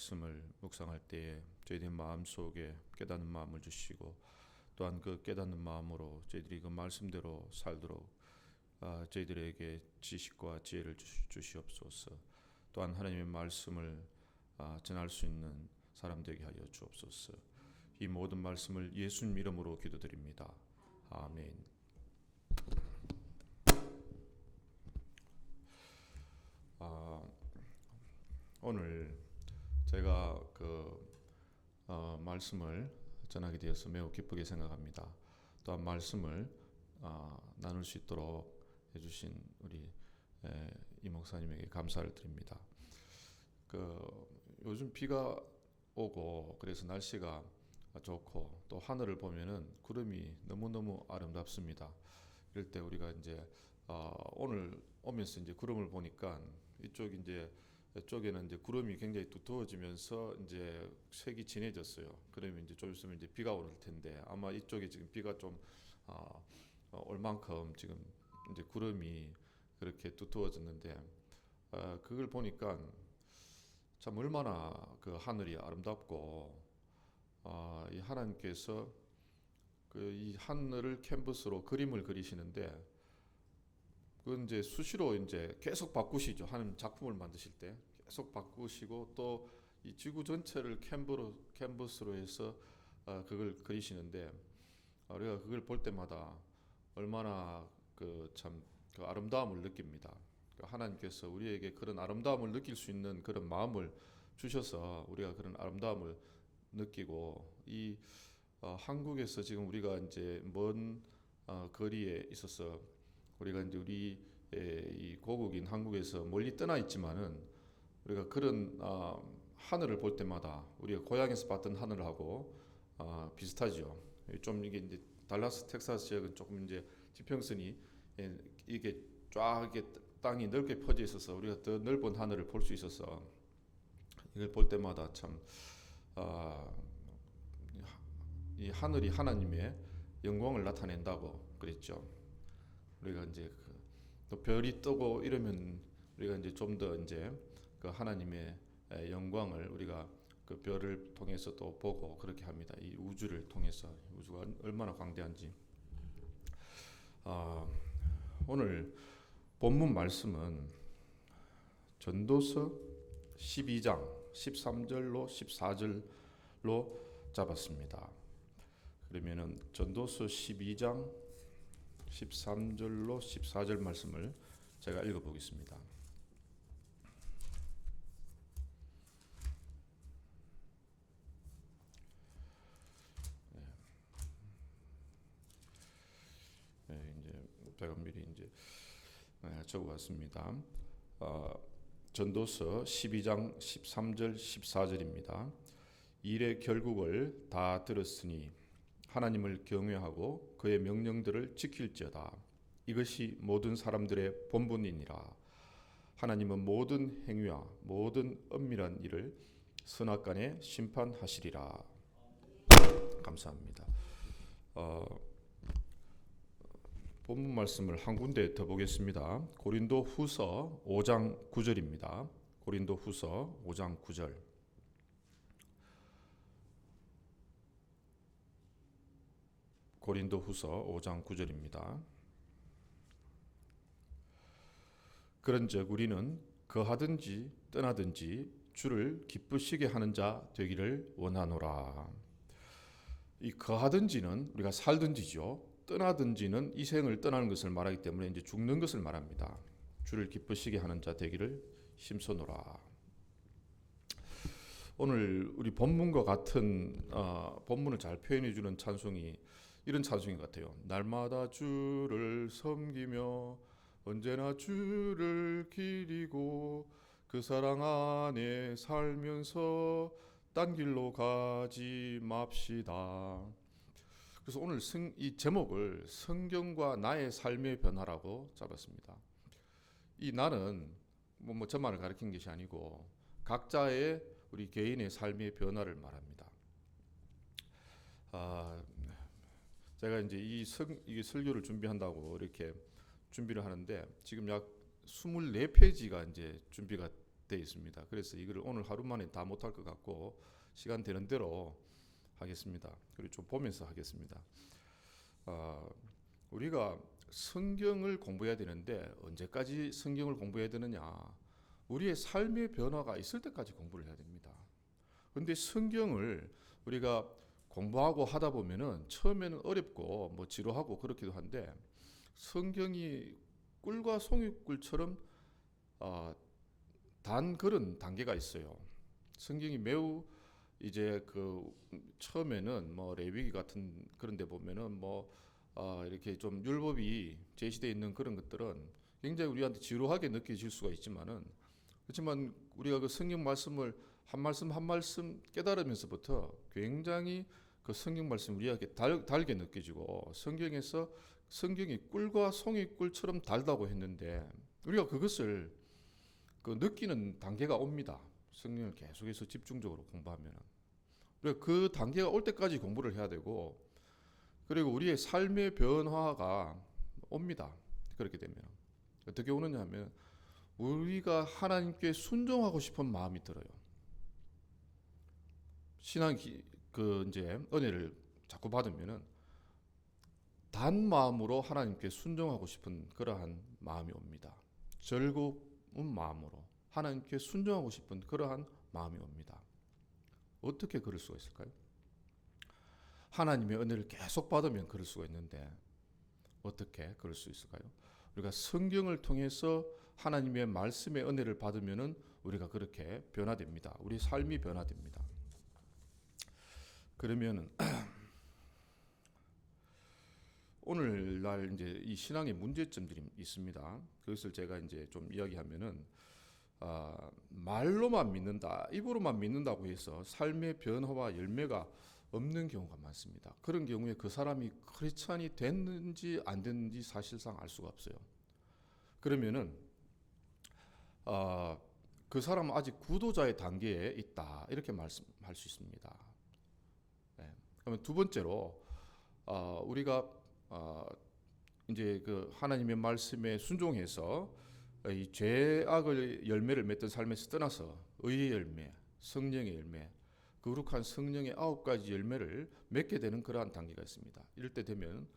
말씀을 묵상할 때에 저희들의 마음속에 깨닫는 마음을 주시고, 또한 그 깨닫는 마음으로 저희들이 그 말씀대로 살도록 저희들에게 지식과 지혜를 주시옵소서. 또한 하나님의 말씀을 전할 수 있는 사람 되게 하여 주옵소서. 이 모든 말씀을 예수님 이름으로 기도드립니다. 아멘. 오늘 제가 말씀을 전하게 되어서 매우 기쁘게 생각합니다. 또한 말씀을 나눌 수 있도록 해주신 우리 이 목사님에게 감사를 드립니다. 요즘 비가 오고 그래서 날씨가 좋고 또 하늘을 보면은 구름이 너무너무 아름답습니다. 이럴 때 우리가 이제 오늘 오면서 이제 구름을 보니까 이쪽에는 이제 구름이 굉장히 두터워지면서 이제 색이 진해졌어요. 그러면 이제 좀 있으면 이제 비가 올 텐데, 아마 이쪽에 지금 비가 좀 올 만큼 지금 이제 구름이 그렇게 두터워졌는데, 그걸 보니까 참 얼마나 그 하늘이 아름답고, 이 하나님께서 이 하늘을 캔버스로 그림을 그리시는데, 그건 이제 수시로 이제 계속 바꾸시죠. 하나님 작품을 만드실 때 계속 바꾸시고, 또 이 지구 전체를 캔버스로 해서 그걸 그리시는데, 우리가 그걸 볼 때마다 얼마나 참 아름다움을 느낍니다. 하나님께서 우리에게 그런 아름다움을 느낄 수 있는 그런 마음을 주셔서 우리가 그런 아름다움을 느끼고, 이 한국에서 지금 우리가 이제 먼 거리에 있어서 우리가 이제 이 고국인 한국에서 멀리 떠나 있지만은, 우리가 그런 하늘을 볼 때마다 우리가 고향에서 봤던 하늘하고 비슷하죠. 좀 이게 이제 달라스 텍사스 지역은 조금 이제 지평선이 이게 쫙 이게 땅이 넓게 퍼져 있어서 우리가 더 넓은 하늘을 볼 수 있어서, 이걸 볼 때마다 참 이 하늘이 하나님의 영광을 나타낸다고 그랬죠. 우리가 이제 또 별이 뜨고 이러면 우리가 이제 좀 더 이제 그 하나님의 영광을 우리가 그 별을 통해서 또 보고 그렇게 합니다. 이 우주를 통해서, 우주가 얼마나 광대한지. 오늘 본문 말씀은 전도서 12장 13절로 14절로 잡았습니다. 그러면은 전도서 12장 13절로 14절 말씀을 제가 읽어보겠습니다. 이제 제가 미리 이제 적어왔습니다. 전도서 12장 13절 14절입니다. 일의 결국을 다 들었으니 하나님을 경외하고 그의 명령들을 지킬지어다. 이것이 모든 사람들의 본분이니라. 하나님은 모든 행위와 모든 엄밀한 일을 선악간에 심판하시리라. 감사합니다. 본문 말씀을 한 군데 더 보겠습니다. 고린도 후서 5장 9절입니다. 고린도 후서 5장 9절. 고린도 후서 5장 9절입니다. 그런즉 우리는 거하든지 떠나든지 주를 기쁘시게 하는 자 되기를 원하노라. 이 거하든지는 우리가 살든지죠. 떠나든지는 이 생을 떠나는 것을 말하기 때문에 이제 죽는 것을 말합니다. 주를 기쁘시게 하는 자 되기를 힘쓰노라. 오늘 우리 본문과 같은 본문을 잘 표현해 주는 찬송이 이런 찬송인 것 같아요. 날마다 주를 섬기며 언제나 주를 기리고 그 사랑 안에 살면서 딴 길로 가지 맙시다. 그래서 오늘 이 제목을 성경과 나의 삶의 변화라고 잡았습니다. 이 나는 뭐 저만을 가리킨 것이 아니고 각자의 우리 개인의 삶의 변화를 말합니다. 제가 이제 이 설교를 준비한다고 이렇게 준비를 하는데 지금 약 24페이지가 이제 준비가 돼 있습니다. 그래서 이거를 오늘 하루 만에 다 못할 것 같고 시간 되는 대로 하겠습니다. 그리고 좀 보면서 하겠습니다. 우리가 성경을 공부해야 되는데 언제까지 성경을 공부해야 되느냐? 우리의 삶의 변화가 있을 때까지 공부를 해야 됩니다. 그런데 성경을 우리가 공부하고 하다 보면은 처음에는 어렵고 뭐 지루하고 그렇기도 한데 성경이 꿀과 송이꿀처럼 단 그런 단계가 있어요. 성경이 매우 이제 그 처음에는 뭐 레위기 같은 그런 데 보면은 뭐 이렇게 좀 율법이 제시되어 있는 그런 것들은 굉장히 우리한테 지루하게 느껴질 수가 있지만은 그렇지만 우리가 그 성경 말씀을 한 말씀 한 말씀 깨달으면서부터 굉장히 그 성경 말씀 우리에게 달게 느껴지고 성경에서 성경이 꿀과 송이꿀처럼 달다고 했는데 우리가 그것을 그 느끼는 단계가 옵니다. 성경을 계속해서 집중적으로 공부하면 우리가 그 단계가 올 때까지 공부를 해야 되고 그리고 우리의 삶의 변화가 옵니다. 그렇게 되면 어떻게 오느냐 하면 우리가 하나님께 순종하고 싶은 마음이 들어요. 신앙 그 이제 은혜를 자꾸 받으면은 단 마음으로 하나님께 순종하고 싶은 그러한 마음이 옵니다. 즐거운 마음으로 하나님께 순종하고 싶은 그러한 마음이 옵니다. 어떻게 그럴 수가 있을까요? 하나님의 은혜를 계속 받으면 그럴 수가 있는데 어떻게 그럴 수 있을까요? 우리가 성경을 통해서 하나님의 말씀의 은혜를 받으면은 우리가 그렇게 변화됩니다. 우리 삶이 변화됩니다. 그러면은 오늘날 이제 이 신앙의 문제점들이 있습니다. 그것을 제가 이제 좀 이야기하면은 말로만 믿는다, 입으로만 믿는다고 해서 삶의 변화와 열매가 없는 경우가 많습니다. 그런 경우에 그 사람이 크리스찬이 됐는지 안 됐는지 사실상 알 수가 없어요. 그러면은 그 사람은 아직 구도자의 단계에 있다 이렇게 말씀할 수 있습니다. 네. 그러면 두 번째로 우리가 이제 그 하나님의 말씀에 순종해서 이 죄악을 열매를 맺던 삶에서 떠나서 의의 열매, 성령의 열매, 거룩한 성령의 9가지 열매를 맺게 되는 그러한 단계가 있습니다. 이럴 때 되면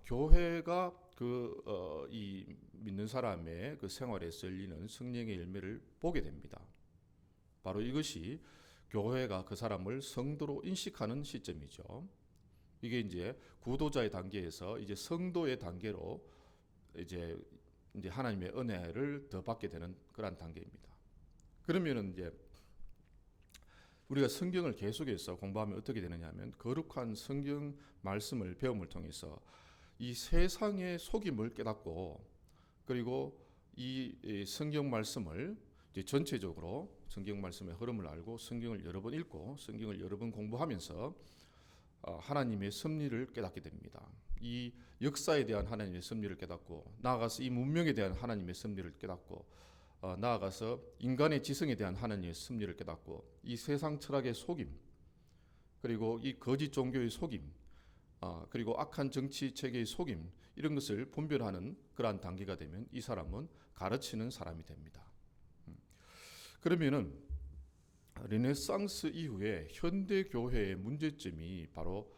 교회가 이 믿는 사람의 그 생활에서 열리는 성령의 열매를 보게 됩니다. 바로 이것이 교회가 그 사람을 성도로 인식하는 시점이죠. 이게 이제 구도자의 단계에서 이제 성도의 단계로 이제 하나님의 은혜를 더 받게 되는 그러한 단계입니다. 그러면은 이제 우리가 성경을 계속해서 공부하면 어떻게 되느냐 하면 거룩한 성경 말씀을 배움을 통해서 이 세상의 속임을 깨닫고 그리고 이 성경 말씀을 이제 전체적으로 성경 말씀의 흐름을 알고 성경을 여러 번 읽고 성경을 여러 번 공부하면서 하나님의 섭리를 깨닫게 됩니다. 이 역사에 대한 하나님의 섭리를 깨닫고 나아가서 이 문명에 대한 하나님의 섭리를 깨닫고 나아가서 인간의 지성에 대한 하나님의 섭리를 깨닫고 이 세상 철학의 속임 그리고 이 거짓 종교의 속임 그리고 악한 정치 체계의 속임 이런 것을 분별하는 그러한 단계가 되면 이 사람은 가르치는 사람이 됩니다. 그러면은 르네상스 이후에 현대 교회의 문제점이 바로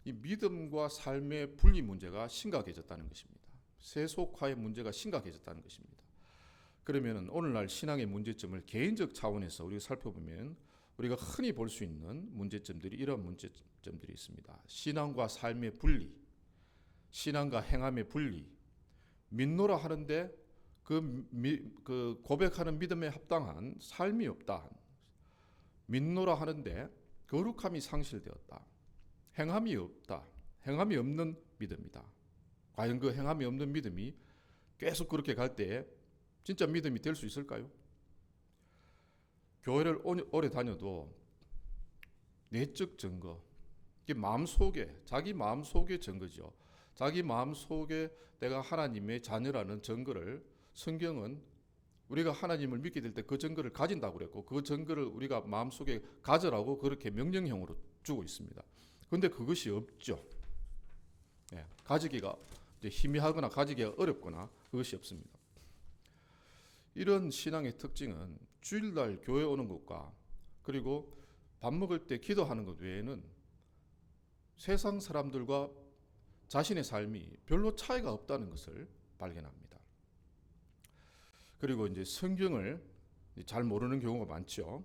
이 믿음과 삶의 분리 문제가 심각해졌다는 것입니다. 세속화의 문제가 심각해졌다는 것입니다. 그러면 오늘날 신앙의 문제점을 개인적 차원에서 우리가 살펴보면 우리가 흔히 볼 수 있는 문제점들이 이런 문제점들이 있습니다. 신앙과 삶의 분리, 신앙과 행함의 분리, 믿노라 하는데 그 고백하는 믿음에 합당한 삶이 없다. 믿노라 하는데 거룩함이 상실되었다. 행함이 없다. 행함이 없는 믿음이다. 과연 그 행함이 없는 믿음이 계속 그렇게 갈 때에 진짜 믿음이 될 수 있을까요? 교회를 오래 다녀도 내적 증거, 이게 마음속에 자기 마음속의 증거죠. 자기 마음속에 내가 하나님의 자녀라는 증거를 성경은 우리가 하나님을 믿게 될 때 그 증거를 가진다고 그랬고 그 증거를 우리가 마음속에 가져라고 그렇게 명령형으로 주고 있습니다. 그런데 그것이 없죠. 가지기가 희미하거나 가지기가 어렵거나 그것이 없습니다. 이런 신앙의 특징은 주일날 교회 오는 것과 그리고 밥 먹을 때 기도하는 것 외에는 세상 사람들과 자신의 삶이 별로 차이가 없다는 것을 발견합니다. 그리고 이제 성경을 잘 모르는 경우가 많죠.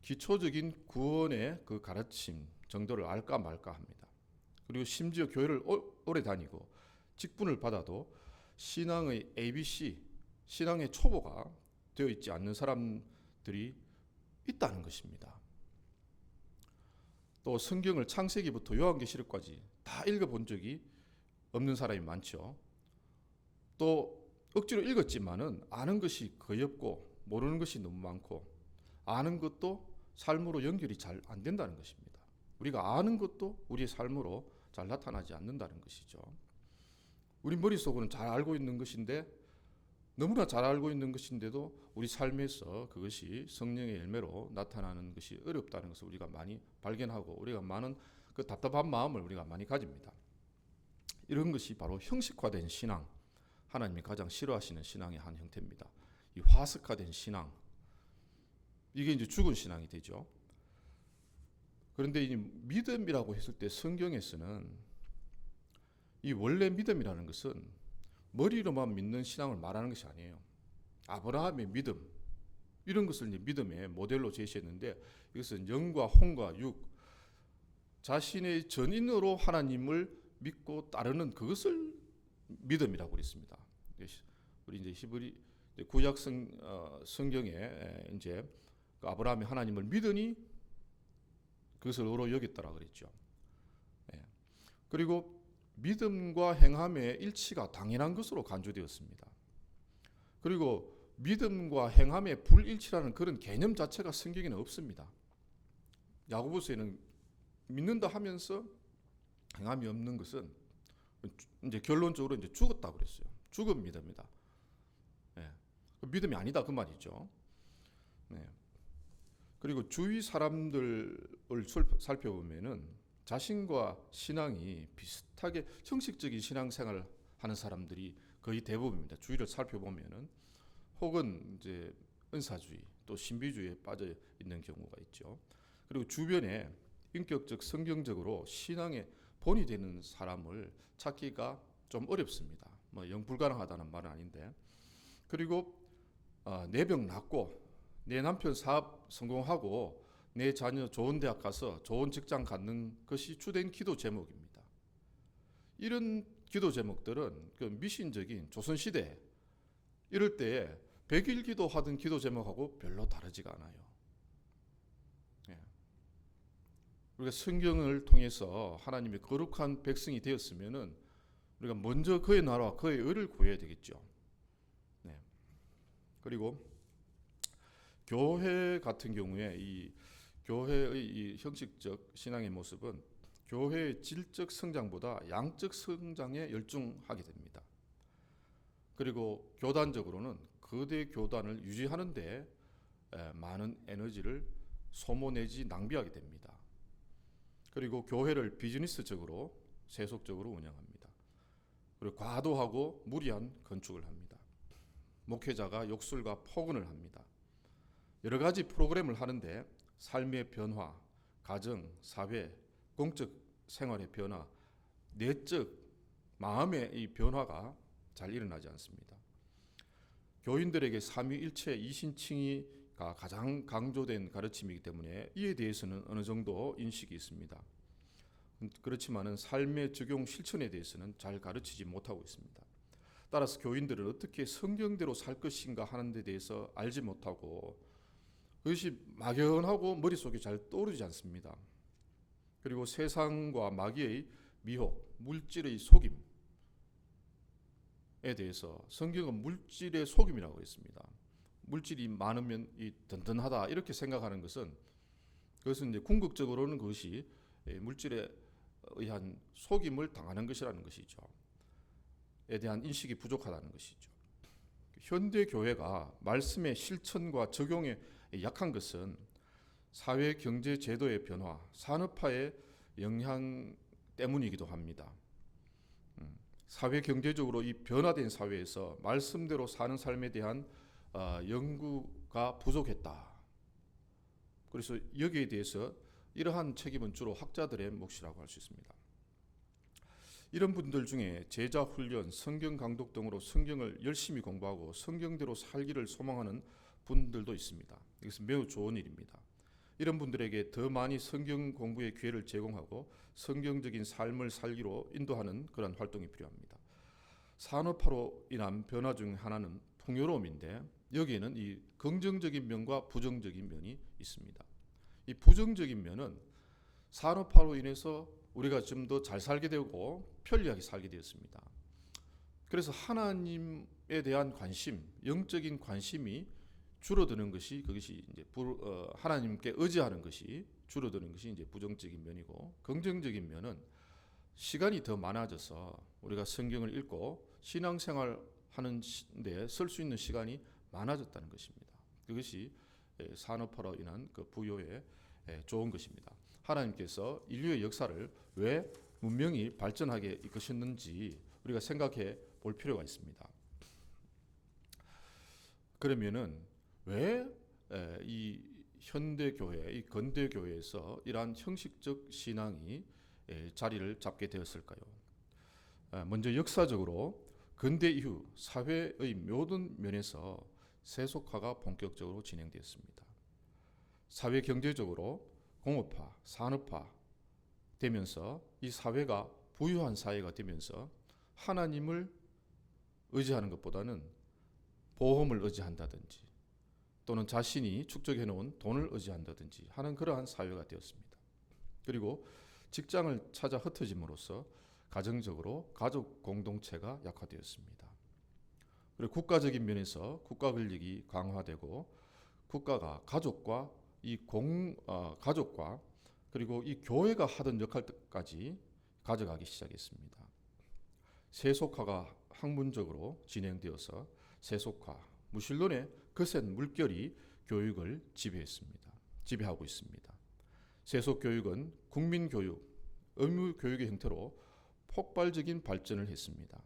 기초적인 구원의 그 가르침 정도를 알까 말까 합니다. 그리고 심지어 교회를 오래 다니고 직분을 받아도 신앙의 ABC, 신앙의 초보가 되어 있지 않는 사람들이 있다는 것입니다. 또 성경을 창세기부터 요한계시록까지 다 읽어본 적이 없는 사람이 많죠. 또 억지로 읽었지만은 아는 것이 거의 없고 모르는 것이 너무 많고 아는 것도 삶으로 연결이 잘 안 된다는 것입니다. 우리가 아는 것도 우리의 삶으로 잘 나타나지 않는다는 것이죠. 우리 머릿속으로는 잘 알고 있는 것인데 너무나 잘 알고 있는 것인데도 우리 삶에서 그것이 성령의 열매로 나타나는 것이 어렵다는 것을 우리가 많이 발견하고 우리가 많은 그 답답한 마음을 우리가 많이 가집니다. 이런 것이 바로 형식화된 신앙, 하나님이 가장 싫어하시는 신앙의 한 형태입니다. 이 화석화된 신앙, 이게 이제 죽은 신앙이 되죠. 그런데 이 믿음이라고 했을 때 성경에서는 이 원래 믿음이라는 것은 머리로만 믿는 신앙을 말하는 것이 아니에요. 아브라함의 믿음, 이런 것을 이제 믿음의 모델로 제시했는데 이것은 영과 혼과 육, 자신의 전인으로 하나님을 믿고 따르는 그것을 믿음이라고 그랬습니다. 우리 이제 히브리 구약 성경에 이제 아브라함이 하나님을 믿으니 그것을 의로 여겼다라 그랬죠. 그리고 믿음과 행함의 일치가 당연한 것으로 간주되었습니다. 그리고 믿음과 행함의 불일치라는 그런 개념 자체가 성경에는 없습니다. 야고보서에는 믿는다 하면서 행함이 없는 것은 이제 결론적으로 이제 죽었다 그랬어요. 죽은 믿음이다. 믿음이 아니다 그 말이죠. 그리고 주위 사람들을 살펴보면은 자신과 신앙이 비슷하게 형식적인 신앙생활을 하는 사람들이 거의 대부분입니다. 주위를 살펴보면은 혹은 이제 은사주의 또 신비주의에 빠져 있는 경우가 있죠. 그리고 주변에 인격적 성경적으로 신앙의 본이 되는 사람을 찾기가 좀 어렵습니다. 뭐 영 불가능하다는 말은 아닌데. 그리고 내 병 낫고 내 남편 사업 성공하고 내 자녀 좋은 대학 가서 좋은 직장 갖는 것이 주된 기도 제목입니다. 이런 기도 제목들은 그 미신적인 조선시대 이럴 때에 100일 기도하던 기도 제목하고 별로 다르지가 않아요. 우리가 성경을 통해서 하나님의 거룩한 백성이 되었으면은 우리가 먼저 그의 나라와 그의 의를 구해야 되겠죠. 그리고 교회 같은 경우에 이 교회의 이 형식적 신앙의 모습은 교회의 질적 성장보다 양적 성장에 열중하게 됩니다. 그리고 교단적으로는 거대 교단을 유지하는 데 많은 에너지를 소모 내지 낭비하게 됩니다. 그리고 교회를 비즈니스적으로 세속적으로 운영합니다. 그리고 과도하고 무리한 건축을 합니다. 목회자가 욕설과 폭언을 합니다. 여러 가지 프로그램을 하는데 삶의 변화, 가정, 사회, 공적 생활의 변화, 내적 마음의 이 변화가 잘 일어나지 않습니다. 교인들에게 삼위일체 이신칭의가 가장 강조된 가르침이기 때문에 이에 대해서는 어느 정도 인식이 있습니다. 그렇지만은 삶의 적용 실천에 대해서는 잘 가르치지 못하고 있습니다. 따라서 교인들은 어떻게 성경대로 살 것인가 하는 데 대해서 알지 못하고 그것이 막연하고 머릿속에 잘 떠오르지 않습니다. 그리고 세상과 마귀의 미혹, 물질의 속임에 대해서 성경은 물질의 속임이라고 했습니다. 물질이 많으면 이 든든하다 이렇게 생각하는 것은 그것은 이제 궁극적으로는 그것이 물질에 의한 속임을 당하는 것이라는 것이죠. 에 대한 인식이 부족하다는 것이죠. 현대 교회가 말씀의 실천과 적용에 약한 것은 사회 경제 제도의 변화, 산업화의 영향 때문이기도 합니다. 사회 경제적으로 이 변화된 사회에서 말씀대로 사는 삶에 대한 연구가 부족했다. 그래서 여기에 대해서 이러한 책임은 주로 학자들의 몫이라고 할 수 있습니다. 이런 분들 중에 제자 훈련, 성경 강독 등으로 성경을 열심히 공부하고 성경대로 살기를 소망하는 분들도 있습니다. 이것은 매우 좋은 일입니다. 이런 분들에게 더 많이 성경 공부의 기회를 제공하고 성경적인 삶을 살기로 인도하는 그런 활동이 필요합니다. 산업화로 인한 변화 중 하나는 풍요로움인데 여기에는 이 긍정적인 면과 부정적인 면이 있습니다. 이 부정적인 면은 산업화로 인해서 우리가 좀 더 잘 살게 되고 편리하게 살게 되었습니다. 그래서 하나님에 대한 관심, 영적인 관심이 줄어드는 것이 그것이 이제 하나님께 의지하는 것이 줄어드는 것이 이제 부정적인 면이고, 긍정적인 면은 시간이 더 많아져서 우리가 성경을 읽고 신앙생활 하는데 쓸 수 있는 시간이 많아졌다는 것입니다. 그것이 산업화로 인한 그 부요에 좋은 것입니다. 하나님께서 인류의 역사를 왜 문명이 발전하게 이끄셨는지 우리가 생각해 볼 필요가 있습니다. 그러면은 왜 이 현대 교회, 이 근대 교회에서 이러한 형식적 신앙이 자리를 잡게 되었을까요? 먼저 역사적으로 근대 이후 사회의 모든 면에서 세속화가 본격적으로 진행되었습니다. 사회 경제적으로 공업화, 산업화 되면서 이 사회가 부유한 사회가 되면서 하나님을 의지하는 것보다는 보험을 의지한다든지 또는 자신이 축적해 놓은 돈을 의지한다든지 하는 그러한 사회가 되었습니다. 그리고 직장을 찾아 흩어짐으로써 가정적으로 가족 공동체가 약화되었습니다. 그리고 국가적인 면에서 국가 권력이 강화되고 국가가 가족과 가족과 그리고 이 교회가 하던 역할까지 가져가기 시작했습니다. 세속화가 학문적으로 진행되어서 세속화, 무신론의 거센 물결이 교육을 지배하고 있습니다. 세속 교육은 국민 교육, 의무 교육의 형태로 폭발적인 발전을 했습니다.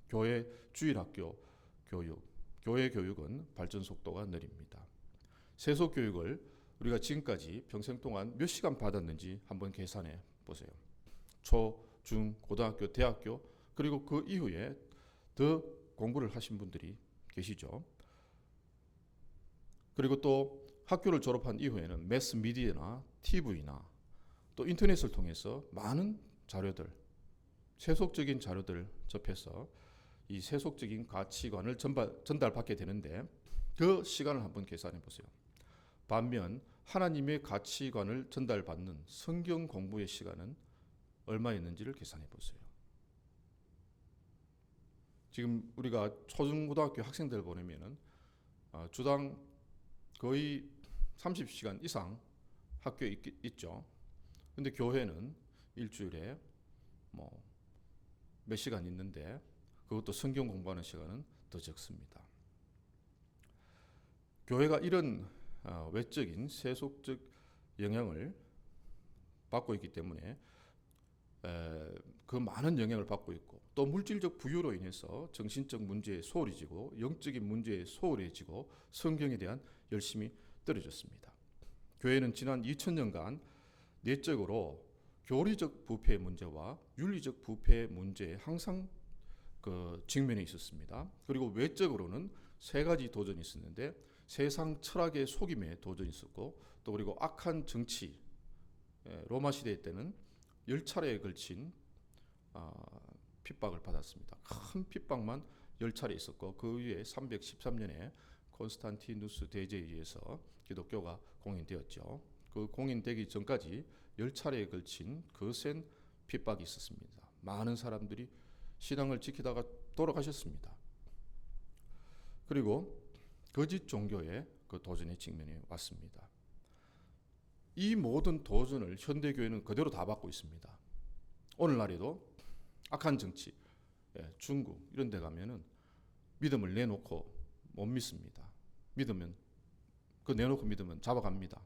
교회 주일학교 교육, 교회 교육은 발전 속도가 느립니다. 세속 교육을 우리가 지금까지 평생 동안 몇 시간 받았는지 한번 계산해 보세요. 초, 중, 고등학교, 대학교 그리고 그 이후에 더 공부를 하신 분들이 계시죠. 그리고 또 학교를 졸업한 이후에는 매스 미디어나 TV나 또 인터넷을 통해서 많은 자료들, 세속적인 자료들을 접해서 이 세속적인 가치관을 전달받게 되는데 그 시간을 한번 계산해 보세요. 반면 하나님의 가치관을 전달받는 성경 공부의 시간은 얼마였는지를 계산해 보세요. 지금 우리가 초중고등학교 학생들 보내면은 주당 거의 30시간 이상 학교에 있죠. 근데 교회는 일주일에 뭐 몇 시간 있는데 그것도 성경 공부하는 시간은 더 적습니다. 교회가 이런 외적인 세속적 영향을 받고 있기 때문에 그 많은 영향을 받고 있고 또 물질적 부유로 인해서 정신적 문제에 소홀해지고 영적인 문제에 소홀해지고 성경에 대한 열심이 떨어졌습니다. 교회는 지난 2000년간 내적으로 교리적 부패의 문제와 윤리적 부패의 문제에 항상 직면해 있었습니다. 그리고 외적으로는 세 가지 도전이 있었는데 세상 철학의 속임에 도전이 있었고 또 그리고 악한 정치, 로마 시대 때는 10차례에 걸친 핍박을 받았습니다. 큰 핍박만 10차례 있었고 그 위에 313년에 콘스탄티누스 대제에 의해서 기독교가 공인되었죠. 그 공인되기 전까지 10차례에 걸친 거센 핍박이 있었습니다. 많은 사람들이 신앙을 지키다가 돌아가셨습니다. 그리고 거짓 종교의 그 도전에 직면해 왔습니다. 이 모든 도전을 현대교회는 그대로 다 받고 있습니다. 오늘날에도 악한 정치, 중국 이런 데 가면은 믿음을 내놓고 못 믿습니다. 믿으면 내놓고 믿으면 잡아갑니다.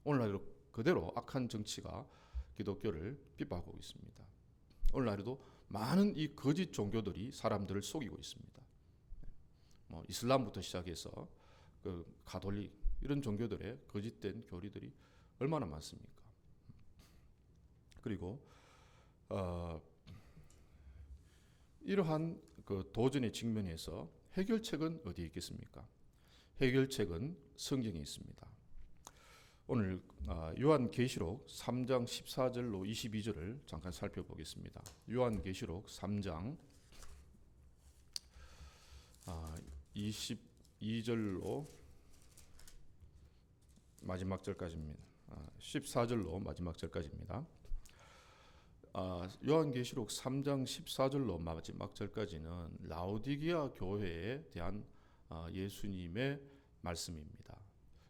오늘날에도 그대로 악한 정치가 기독교를 핍박하고 있습니다. 오늘날에도 많은 이 거짓 종교들이 사람들을 속이고 있습니다. 이슬람부터 시작해서 그 가톨릭 이런 종교들의 거짓된 교리들이 얼마나 많습니까? 그리고 이러한 그 도전의 직면에서 해결책은 어디에 있겠습니까? 해결책은 성경에 있습니다. 오늘 요한계시록 3장 14절로 22절을 잠깐 살펴보겠습니다. 요한계시록 3장 22절로 마지막 절까지입니다. 14절로 마지막 절까지입니다. 요한계시록 3장 14절로 마지막 절까지는 라오디게아 교회에 대한 예수님의 말씀입니다.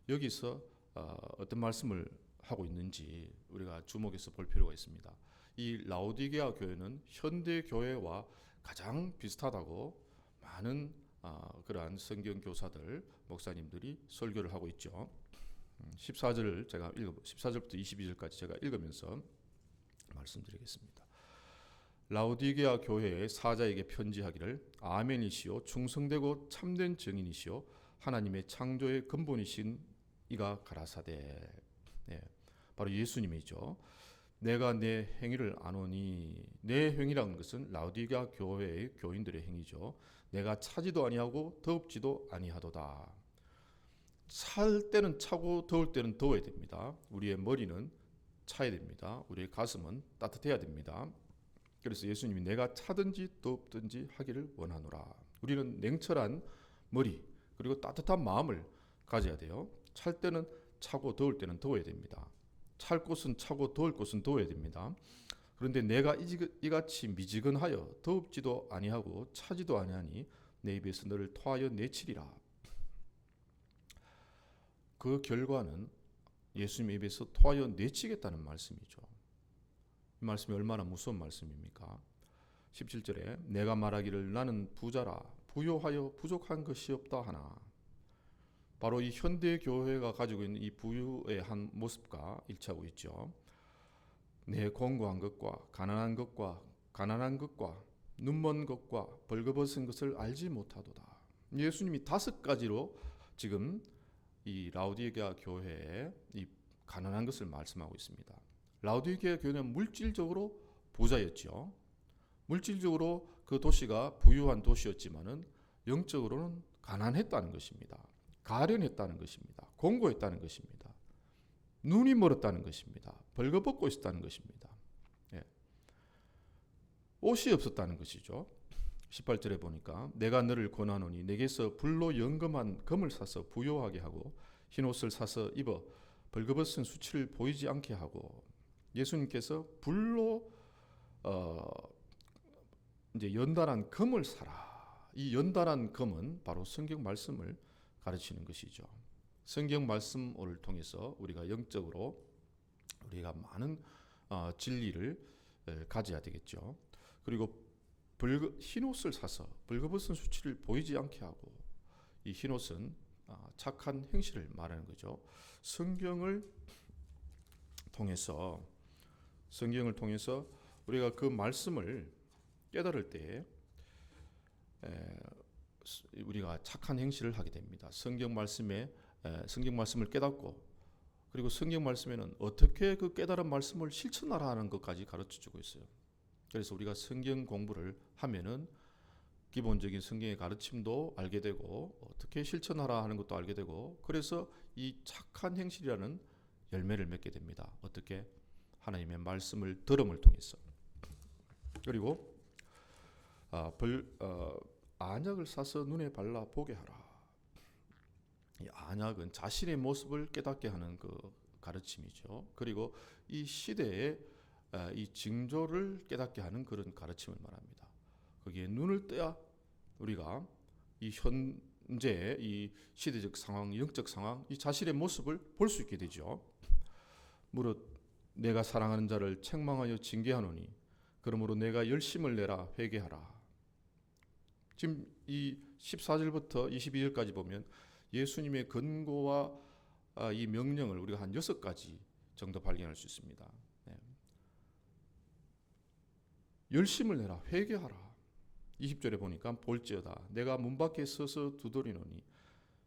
여기서 어떤 말씀을 하고 있는지 우리가 주목해서 볼 필요가 있습니다. 이 라오디게아 교회는 현대 교회와 가장 비슷하다고 많은 그러한 성경 교사들, 목사님들이 설교를 하고 있죠. 14절을 제가 14절부터 22절까지 제가 읽으면서 말씀드리겠습니다. 라오디게아 교회의 사자에게 편지하기를 아멘이시오 충성되고 참된 증인이시오 하나님의 창조의 근본이신 이가 가라사대. 바로 예수님이죠. 내가 내 행위를 아노니, 내 행위라는 것은 라오디게아 교회의 교인들의 행위죠. 내가 차지도 아니하고 더웁지도 아니하도다. 찰 때는 차고 더울 때는 더워야 됩니다. 우리의 머리는 차야 됩니다. 우리의 가슴은 따뜻해야 됩니다. 그래서 예수님이 내가 차든지 덥든지 하기를 원하노라. 우리는 냉철한 머리 그리고 따뜻한 마음을 가져야 돼요. 찰 때는 차고 더울 때는 더워야 됩니다. 찰 곳은 차고 더울 곳은 더워야 됩니다. 그런데 내가 이같이 미지근하여 더웁지도 아니하고 차지도 아니하니 내 입에서 너를 토하여 내치리라. 그 결과는 예수님의 입에서 토하여 내치겠다는 말씀이죠. 이 말씀이 얼마나 무서운 말씀입니까? 17절에 내가 말하기를 나는 부자라 부요하여 부족한 것이 없다 하나. 바로 이 현대 교회가 가지고 있는 이 부유의 한 모습과 일치하고 있죠. 내 공고한 것과 가난한 것과 눈먼 것과 벌거벗은 것을 알지 못하도다. 예수님이 5가지로 지금 이 라오디게아 교회의 이 가난한 것을 말씀하고 있습니다. 라오디게아 교회는 물질적으로 부자였죠. 물질적으로 그 도시가 부유한 도시였지만은 영적으로는 가난했다는 것입니다. 가련했다는 것입니다. 공고했다는 것입니다. 눈이 멀었다는 것입니다. 벌거벗고 있었다는 것입니다. 옷이 없었다는 것이죠. 18절에 보니까 내가 너를 권하노니 내게서 불로 연금한 금을 사서 부요하게 하고 흰옷을 사서 입어 벌거벗은 수치를 보이지 않게 하고. 예수님께서 불로 이제 연단한 금을 사라. 이 연단한 금은 바로 성경 말씀을 가르치는 것이죠. 성경 말씀을 통해서 우리가 영적으로 우리가 많은 진리를 가져야 되겠죠. 그리고 흰옷을 사서 벌거벗은 수치를 보이지 않게 하고. 이 흰옷은 착한 행실을 말하는 거죠. 성경을 통해서 우리가 그 말씀을 깨달을 때 우리가 착한 행실을 하게 됩니다. 성경 말씀을 깨닫고, 그리고 성경 말씀에는 어떻게 그 깨달은 말씀을 실천하라 하는 것까지 가르쳐주고 있어요. 그래서 우리가 성경 공부를 하면은 기본적인 성경의 가르침도 알게 되고 어떻게 실천하라 하는 것도 알게 되고, 그래서 이 착한 행실이라는 열매를 맺게 됩니다. 어떻게? 하나님의 말씀을 들음을 통해서. 그리고 안약을 사서 눈에 발라 보게 하라. 이 안약은 자신의 모습을 깨닫게 하는 그 가르침이죠. 그리고 이 시대의 이 징조를 깨닫게 하는 그런 가르침을 말합니다. 거기에 눈을 떠야 우리가 이 현재 이 시대적 상황, 영적 상황, 이 자신의 모습을 볼 수 있게 되죠. 무릇 내가 사랑하는 자를 책망하여 징계하노니 그러므로 내가 열심을 내라 회개하라. 지금 이 14절부터 22절까지 보면 예수님의 권고와 이 명령을 우리가 한 6가지 정도 발견할 수 있습니다. 열심을 내라 회개하라. 20절에 보니까 볼지어다 내가 문 밖에 서서 두드리노니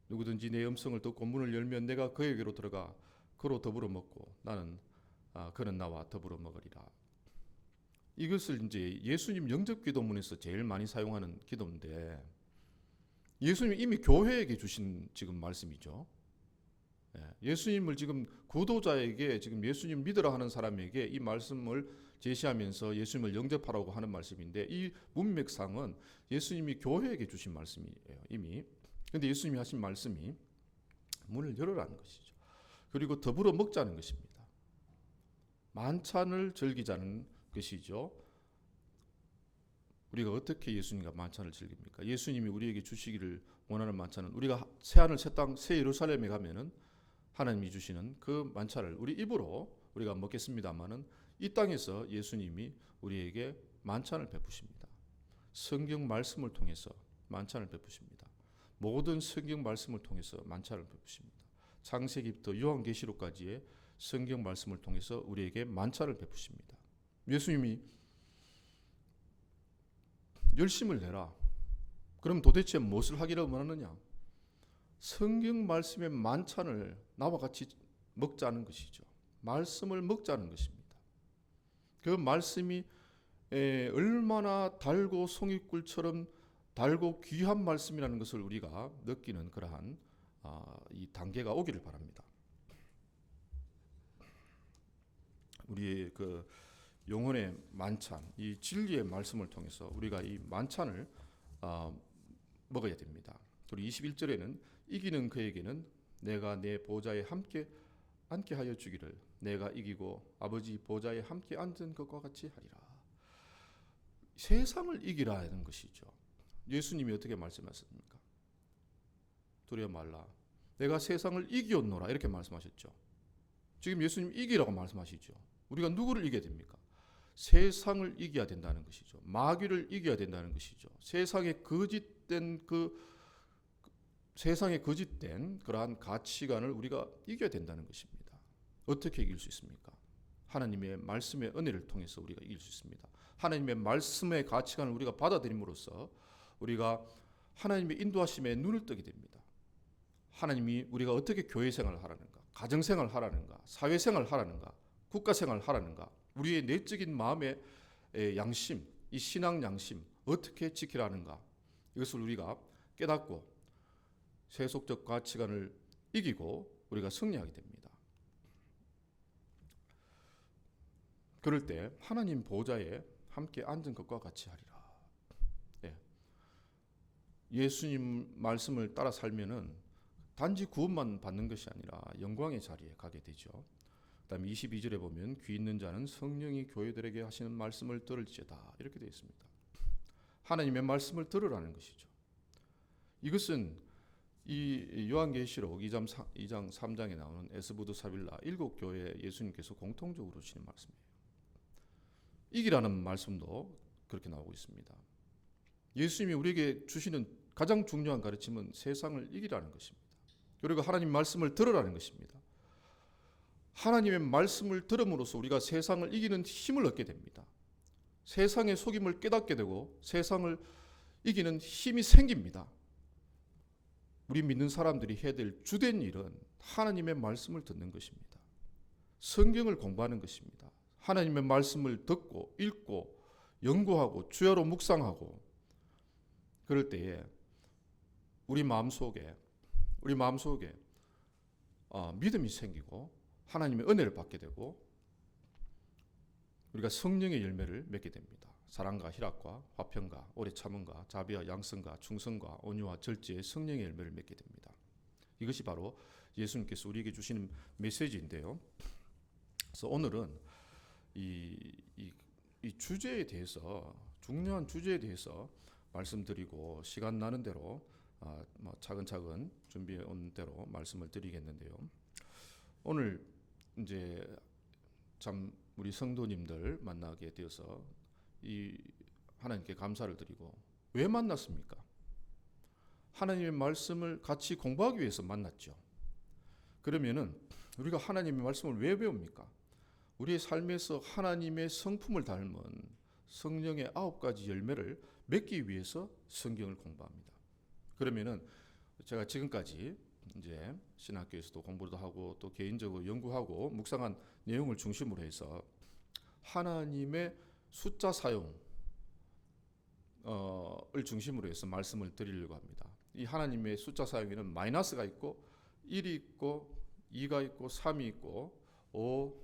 누구든지 내 음성을 듣고 문을 열면 내가 그에게로 들어가 그로 더불어 먹고 나는 그는 나와 더불어 먹으리라. 이것을 이제 예수님 영접 기도문에서 제일 많이 사용하는 기도인데 예수님이 이미 교회에게 주신 지금 말씀이죠. 예수님을 지금 구도자에게 지금 예수님 믿으라 하는 사람에게 이 말씀을 제시하면서 예수님을 영접하라고 하는 말씀인데 이 문맥상은 예수님이 교회에게 주신 말씀이에요. 이미. 그런데 예수님이 하신 말씀이 문을 열어라는 것이죠. 그리고 더불어 먹자는 것입니다. 만찬을 즐기자는 것이죠. 우리가 어떻게 예수님과 만찬을 즐깁니까? 예수님이 우리에게 주시기를 원하는 만찬은 우리가 새하늘 새 땅 새 예루살렘에 가면은 하나님이 주시는 그 만찬을 우리 입으로 우리가 먹겠습니다마는 이 땅에서 예수님이 우리에게 만찬을 베푸십니다. 성경 말씀을 통해서 만찬을 베푸십니다. 모든 성경 말씀을 통해서 만찬을 베푸십니다. 창세기부터 요한계시록까지의 성경 말씀을 통해서 우리에게 만찬을 베푸십니다. 예수님이 열심을 내라. 그럼 도대체 무엇을 하기를 원하느냐? 성경 말씀의 만찬을 나와 같이 먹자는 것이죠. 말씀을 먹자는 것입니다. 그 말씀이 얼마나 달고 송이꿀처럼 달고 귀한 말씀이라는 것을 우리가 느끼는 그러한 이 단계가 오기를 바랍니다. 우리의 그 영혼의 만찬, 이 진리의 말씀을 통해서 우리가 이 만찬을 먹어야 됩니다. 그리고 21절에는 이기는 그에게는 내가 내 보좌에 함께 앉게 하여 주기를 내가 이기고 아버지 보좌에 함께 앉은 것과 같이 하리라. 세상을 이기라는 것이죠. 예수님이 어떻게 말씀하셨습니까? 두려워 말라. 내가 세상을 이기었노라 이렇게 말씀하셨죠. 지금 예수님 이기라고 말씀하시죠. 우리가 누구를 이겨야 됩니까? 세상을 이겨야 된다는 것이죠. 마귀를 이겨야 된다는 것이죠. 세상에 거짓된 그러한 가치관을 우리가 이겨야 된다는 것입니다. 어떻게 이길 수 있습니까? 하나님의 말씀의 은혜를 통해서 우리가 이길 수 있습니다. 하나님의 말씀의 가치관을 우리가 받아들임으로써 우리가 하나님의 인도하심에 눈을 뜨게 됩니다. 하나님이 우리가 어떻게 교회 생활을 하라는가, 가정 생활을 하라는가, 사회 생활을 하라는가, 국가 생활을 하라는가, 우리의 내적인 마음의 양심, 이 신앙 양심 어떻게 지키라는가, 이것을 우리가 깨닫고 세속적 가치관을 이기고 우리가 승리하게 됩니다. 그럴 때 하나님 보좌에 함께 앉은 것과 같이 하리라. 예수님 말씀을 따라 살면은 단지 구원만 받는 것이 아니라 영광의 자리에 가게 되죠. 그다음에 22절에 보면 귀 있는 자는 성령이 교회들에게 하시는 말씀을 들을지어다 이렇게 되어 있습니다. 하나님의 말씀을 들으라는 것이죠. 이것은 이 요한계시록 2장 3장에 나오는 에스보드 사빌라 7교회에 예수님께서 공통적으로 주시는 말씀이에요. 이기라는 말씀도 그렇게 나오고 있습니다. 예수님이 우리에게 주시는 가장 중요한 가르침은 세상을 이기라는 것입니다. 그리고 하나님 말씀을 들으라는 것입니다. 하나님의 말씀을 들음으로써 우리가 세상을 이기는 힘을 얻게 됩니다. 세상의 속임을 깨닫게 되고 세상을 이기는 힘이 생깁니다. 우리 믿는 사람들이 해야 될 주된 일은 하나님의 말씀을 듣는 것입니다. 성경을 공부하는 것입니다. 하나님의 말씀을 듣고 읽고 연구하고 주야로 묵상하고 그럴 때에 우리 마음속에 믿음이 생기고 하나님의 은혜를 받게 되고 우리가 성령의 열매를 맺게 됩니다. 사랑과 희락과 화평과 오래 참음과 자비와 양성과 충성과 온유와 절제의 성령의 열매를 맺게 됩니다. 이것이 바로 예수님께서 우리에게 주시는 메시지인데요. 그래서 오늘은 이 주제에 대해서 중요한 주제에 대해서 말씀드리고 시간 나는 대로 차근차근 준비해 온 대로 말씀을 드리겠는데요. 오늘 이제 참 우리 성도님들 만나게 되어서 이 하나님께 감사를 드리고 왜 만났습니까? 하나님의 말씀을 같이 공부하기 위해서 만났죠. 그러면은 우리가 하나님의 말씀을 왜 배웁니까? 우리의 삶에서 하나님의 성품을 닮은 성령의 9가지 열매를 맺기 위해서 성경을 공부합니다. 그러면은 제가 지금까지 이제 신학교에서도 공부도 하고 또 개인적으로 연구하고 묵상한 내용을 중심으로 해서 하나님의 숫자 사용을 중심으로 해서 말씀을 드리려고 합니다. 이 하나님의 숫자 사용에는 마이너스가 있고 1이 있고 2가 있고 3이 있고 5,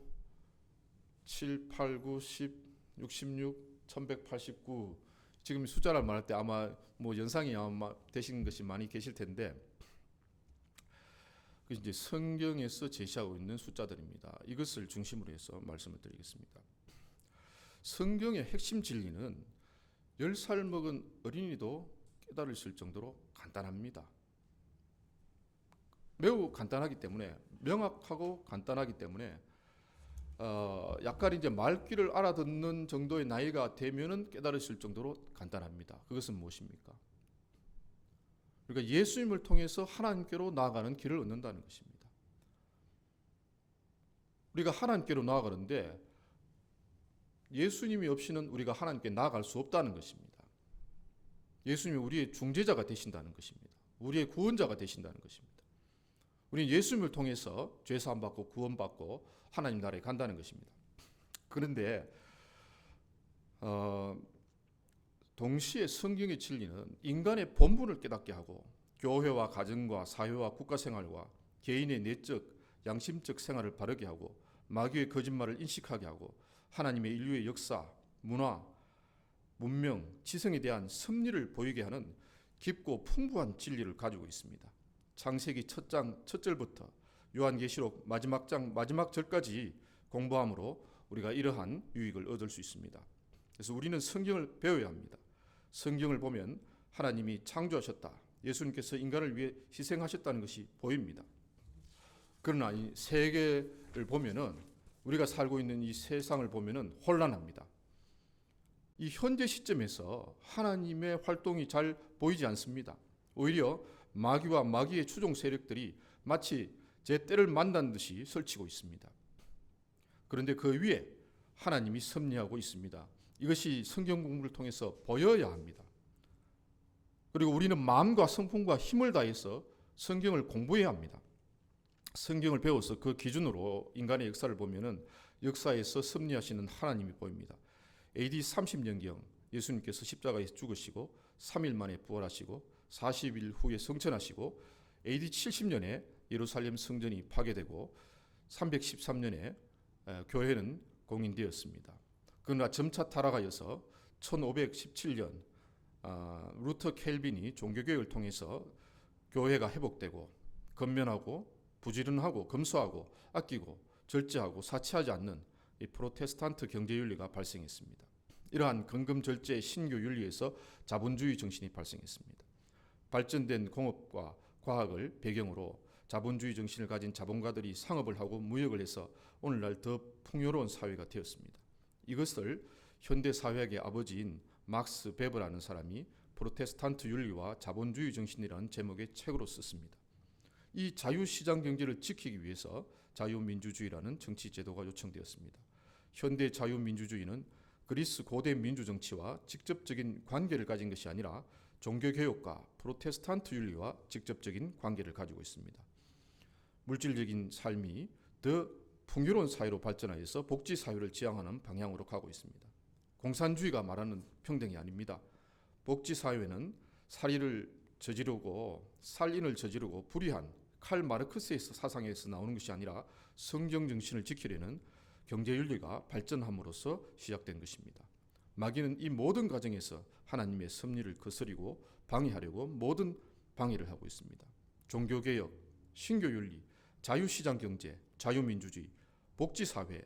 7, 8, 9, 10, 66, 1189 지금 숫자를 말할 때 아마 뭐 연상이 아마 되시는 것이 많이 계실 텐데 그 이제 성경에서 제시하고 있는 숫자들입니다. 이것을 중심으로 해서 말씀을 드리겠습니다. 성경의 핵심 진리는 10살 먹은 어린이도 깨달을 수 있을 정도로 간단합니다. 매우 간단하기 때문에 명확하고 간단하기 때문에 약간 이제 말귀를 알아듣는 정도의 나이가 되면은 깨달을 수 있을 정도로 간단합니다. 그것은 무엇입니까? 그러니까 예수님을 통해서 하나님께로 나아가는 길을 얻는다는 것입니다. 우리가 하나님께로 나아가는데 예수님이 없이는 우리가 하나님께 나아갈 수 없다는 것입니다. 예수님이 우리의 중재자가 되신다는 것입니다. 우리의 구원자가 되신다는 것입니다. 우리는 예수님을 통해서 죄사함 받고 구원받고 하나님 나라에 간다는 것입니다. 그런데 동시에 성경의 진리는 인간의 본분을 깨닫게 하고 교회와 가정과 사회와 국가생활과 개인의 내적 양심적 생활을 바르게 하고 마귀의 거짓말을 인식하게 하고 하나님의 인류의 역사, 문화, 문명, 지성에 대한 섭리를 보이게 하는 깊고 풍부한 진리를 가지고 있습니다. 창세기 첫 장 첫 절부터 요한계시록 마지막 장 마지막 절까지 공부함으로 우리가 이러한 유익을 얻을 수 있습니다. 그래서 우리는 성경을 배워야 합니다. 성경을 보면 하나님이 창조하셨다. 예수님께서 인간을 위해 희생하셨다는 것이 보입니다. 그러나 이 세계를 보면은 우리가 살고 있는 이 세상을 보면은 혼란합니다. 이 현재 시점에서 하나님의 활동이 잘 보이지 않습니다. 오히려 마귀와 마귀의 추종 세력들이 마치 제 때를 만난 듯이 설치고 있습니다. 그런데 그 위에 하나님이 섭리하고 있습니다. 이것이 성경 공부를 통해서 보여야 합니다. 그리고 우리는 마음과 성품과 힘을 다해서 성경을 공부해야 합니다. 성경을 배워서 그 기준으로 인간의 역사를 보면은 역사에서 섭리하시는 하나님이 보입니다. AD 30년경 예수님께서 십자가에서 죽으시고 3일 만에 부활하시고 40일 후에 성천하시고 AD 70년에 예루살렘 성전이 파괴되고 313년에 교회는 공인되었습니다. 그러나 점차 타락하여서 1517년 루터 켈빈이 종교개혁을 통해서 교회가 회복되고 건면하고 부지런하고 검소하고 아끼고 절제하고 사치하지 않는 이 프로테스탄트 경제윤리가 발생했습니다. 이러한 근검절제의 신교 윤리에서 자본주의 정신이 발생했습니다. 발전된 공업과 과학을 배경으로 자본주의 정신을 가진 자본가들이 상업을 하고 무역을 해서 오늘날 더 풍요로운 사회가 되었습니다. 이것을 현대사회학의 아버지인 막스 베버라는 사람이 프로테스탄트 윤리와 자본주의 정신이라는 제목의 책으로 썼습니다. 이 자유시장 경제를 지키기 위해서 자유민주주의라는 정치제도가 요청되었습니다. 현대 자유민주주의는 그리스 고대 민주정치와 직접적인 관계를 가진 것이 아니라 종교개혁과 프로테스탄트 윤리와 직접적인 관계를 가지고 있습니다. 물질적인 삶이 더 풍요로운 사회로 발전하여서 복지사회를 지향하는 방향으로 가고 있습니다. 공산주의가 말하는 평등이 아닙니다. 복지사회는 살인을 저지르고 불의한 칼 마르크스의 사상에서 나오는 것이 아니라 성경 정신을 지키려는 경제윤리가 발전함으로써 시작된 것입니다. 마귀는 이 모든 과정에서 하나님의 섭리를 거스리고 방해하려고 모든 방해를 하고 있습니다. 종교개혁, 신교윤리, 자유시장경제, 자유민주주의, 복지사회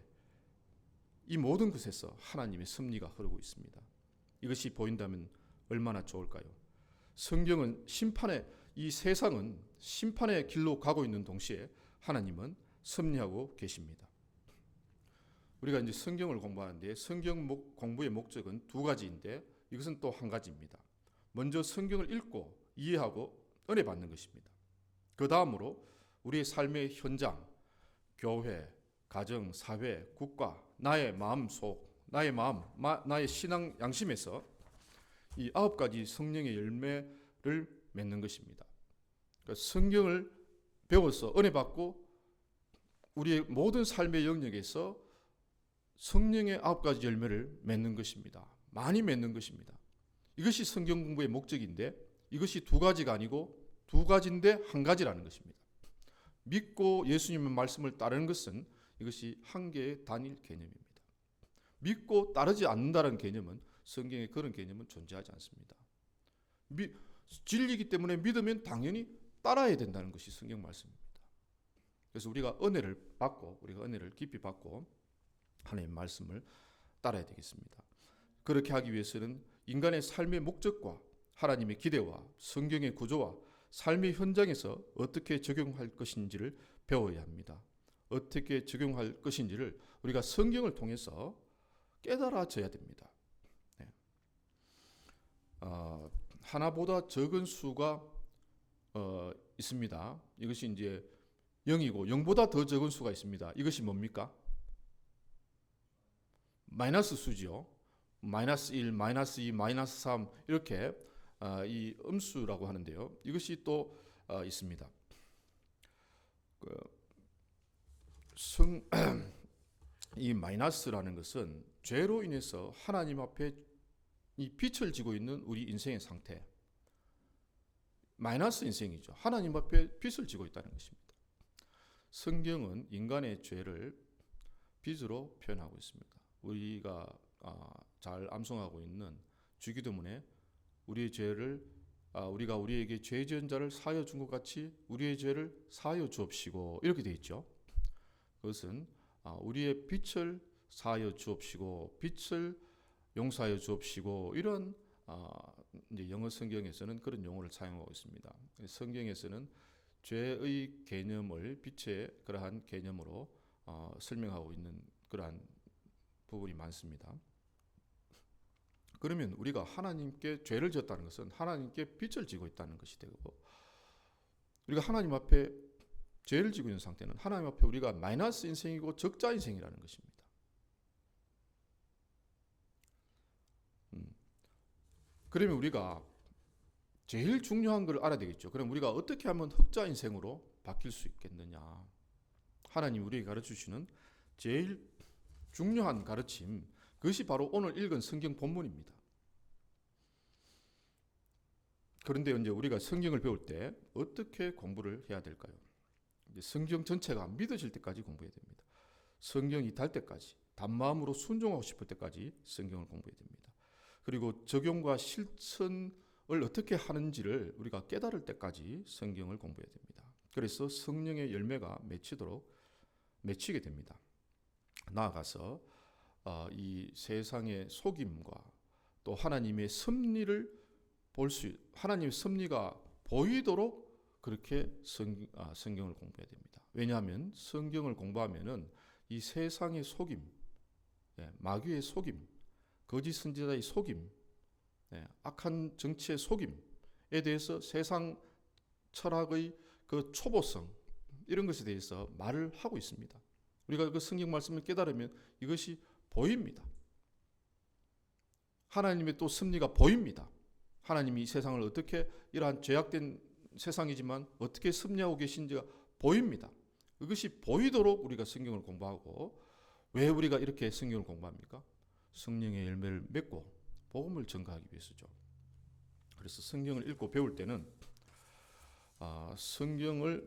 이 모든 것에서 하나님의 섭리가 흐르고 있습니다. 이것이 보인다면 얼마나 좋을까요? 성경은 이 세상은 심판의 길로 가고 있는 동시에 하나님은 섭리하고 계십니다. 우리가 이제 성경을 공부하는데 성경 공부의 목적은 두 가지인데 이것은 또 한 가지입니다. 먼저 성경을 읽고 이해하고 은혜 받는 것입니다. 그 다음으로 우리의 삶의 현장, 교회, 가정, 사회, 국가, 나의 마음속, 나의 신앙 양심에서 이 9가지 성령의 열매를 맺는 것입니다. 그러니까 성경을 배워서 은혜 받고 우리의 모든 삶의 영역에서 성령의 9가지 열매를 맺는 것입니다. 많이 맺는 것입니다. 이것이 성경 공부의 목적인데 이것이 2가지가 아니고 2가지인데 1가지라는 것입니다. 믿고 예수님의 말씀을 따르는 것은 이것이 한 개의 단일 개념입니다. 믿고 따르지 않는다는 개념은 성경에 그런 개념은 존재하지 않습니다. 진리이기 때문에 믿으면 당연히 따라야 된다는 것이 성경 말씀입니다. 그래서 우리가 은혜를 깊이 받고 하나님의 말씀을 따라야 되겠습니다. 그렇게 하기 위해서는 인간의 삶의 목적과 하나님의 기대와 성경의 구조와 삶의 현장에서 어떻게 적용할 것인지를 배워야 합니다. 어떻게 적용할 것인지를 우리가 성경을 통해서 깨달아져야 됩니다. 네. 하나보다 적은 수가 있습니다. 이것이 이제 0이고 0보다 더 적은 수가 있습니다. 이것이 뭡니까? 마이너스 수죠. 마이너스 1, 마이너스 2, 마이너스 3 이렇게 이 음수라고 하는데요. 이것이 또 있습니다. 이 마이너스라는 것은 죄로 인해서 하나님 앞에 이 빛을 지고 있는 우리 인생의 상태, 마이너스 인생이죠. 하나님 앞에 빛을 지고 있다는 것입니다. 성경은 인간의 죄를 빛으로 표현하고 있습니다. 우리가 잘 암송하고 있는 주기도문에 우리의 죄를 우리가 우리에게 죄 지은 자를 사하여 준 것 같이 우리의 죄를 사하여 주옵시고 이렇게 되어 있죠. 그것은 우리의 빛을 사하여 주옵시고 빛을 용서하여 주옵시고 이런 이제 영어 성경에서는 그런 용어를 사용하고 있습니다. 성경에서는 죄의 개념을 빛의 그러한 개념으로 설명하고 있는 그러한 부분이 많습니다. 그러면 우리가 하나님께 죄를 지었다는 것은 하나님께 빛을 지고 있다는 것이 되고 우리가 하나님 앞에 죄를 지고 있는 상태는 하나님 앞에 우리가 마이너스 인생이고 적자 인생이라는 것입니다. 그러면 우리가 제일 중요한 걸 알아야 되겠죠. 그럼 우리가 어떻게 하면 흑자 인생으로 바뀔 수 있겠느냐. 하나님 우리에게 가르쳐주시는 제일 중요한 가르침, 그것이 바로 오늘 읽은 성경 본문입니다. 그런데 이제 우리가 성경을 배울 때 어떻게 공부를 해야 될까요? 성경 전체가 믿어질 때까지 공부해야 됩니다. 성경이 달 때까지, 단마음으로 순종하고 싶을 때까지 성경을 공부해야 됩니다. 그리고 적용과 실천을 어떻게 하는지를 우리가 깨달을 때까지 성경을 공부해야 됩니다. 그래서 성령의 열매가 맺히게 됩니다. 나아가서 이 세상의 속임과 또 하나님의 섭리를 하나님의 섭리가 보이도록 그렇게 성경을 공부해야 됩니다. 왜냐하면 성경을 공부하면은 이 세상의 속임, 마귀의 속임, 거짓 선지자의 속임, 악한 정치의 속임에 대해서 세상 철학의 그 초보성 이런 것에 대해서 말을 하고 있습니다. 우리가 그 성경 말씀을 깨달으면 이것이 보입니다. 하나님의 또 섭리가 보입니다. 하나님이 이 세상을 어떻게 이러한 죄악된 세상이지만 어떻게 섭리하고 계신지가 보입니다. 이것이 보이도록 우리가 성경을 공부하고 왜 우리가 이렇게 성경을 공부합니까? 성령의 열매를 맺고 복음을 전가하기 위해서죠. 그래서 성경을 읽고 배울 때는 성경을